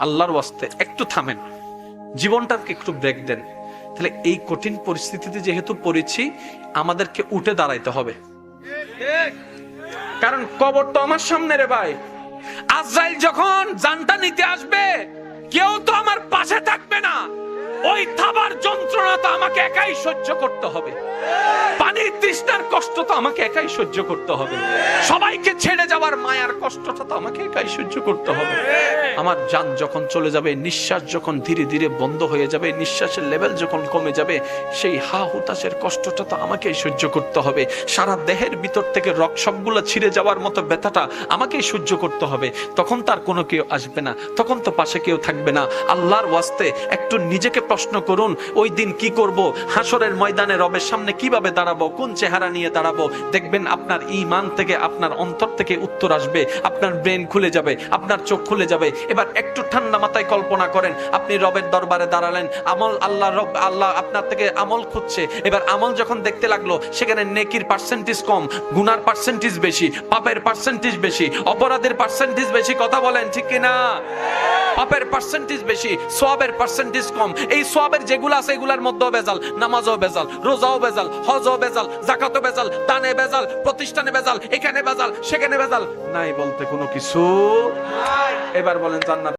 আল্লাহর ওয়াস্তে একটু থামেন, জীবনটাকে একটু ব্রেক দেন। তাহলে এই কঠিন পরিস্থিতিতে যেহেতু পড়েছি, আমাদেরকে উঠে দাঁড়াইতে হবে। কারণ কবর তো আমার সামনে রে ভাই। আজরাইল যখন জানটা নিতে আসবে, কেউ তো আমার পাশে থাকবে না। ওই থাবার যন্ত্রণা তো আমাকে একাই সহ্য করতে হবে। পানির তৃষ্ণার কষ্ট তো আমাকে একাই সহ্য করতে হবে। সবাইকে ছেড়ে যাওয়ার মায়ার কষ্টটা তো আমাকে একাই সহ্য করতে হবে। আমার জান যখন চলে যাবে, নিঃশ্বাস যখন ধীরে ধীরে বন্ধ হয়ে যাবে, নিঃশ্বাসের লেভেল যখন কমে যাবে, সেই হা হুতাশের কষ্টটা তো আমাকেই সহ্য করতে হবে। সারা দেহের ভিতর থেকে রক্ত সবগুলো ছিঁড়ে যাওয়ার মতো ব্যথাটা আমাকেই সহ্য করতে হবে। তখন তার কোনো কেউ আসবে না, তখন তো পাশে কেউ থাকবে না। আল্লাহর ওয়াস্তে একটু নিজেকে প্রশ্ন করুন, ওই দিন কি করব? হাসরের ময়দানে রবের সামনে কিভাবে দাঁড়াবো, কোন চেহারা নিয়ে দাঁড়াবো? দেখবেন আপনার ঈমান থেকে, আপনার অন্তর থেকে উত্তর আসবে। আপনার ব্রেন খুলে যাবে, আপনার চোখ খুলে যাবে। এবার একটু ঠান্ডা মাথায় কল্পনা করেন, আপনি রবের দরবারে দাঁড়ালেন, আমল আল্লাহ আপনার থেকে আমল খুঁজছে। এবার আমল যখন দেখতে লাগলো, সেখানে নেকির পার্সেন্টেজ কম, গুনার পার্সেন্টেজ বেশি, পাপের পার্সেন্টেজ বেশি, অপরাধের পার্সেন্টেজ বেশি। কথা বলেন ঠিক কিনা? পাপের পার্সেন্টেজ বেশি, সওয়াবের পার্সেন্টেজ কম। এই সওয়াবের যেগুলো আছে, এগুলোর মধ্যেও ভেজাল। নামাজও ভেজাল, রোজাও ভেজাল, হজও ভেজাল, যাকাতও ভেজাল, দানে ভেজাল, প্রতিষ্ঠানে ভেজাল, এখানে ভেজাল, সেখানে ভেজাল, নাই বলতে কোনো কিছু। এবার বলেন জান্নাত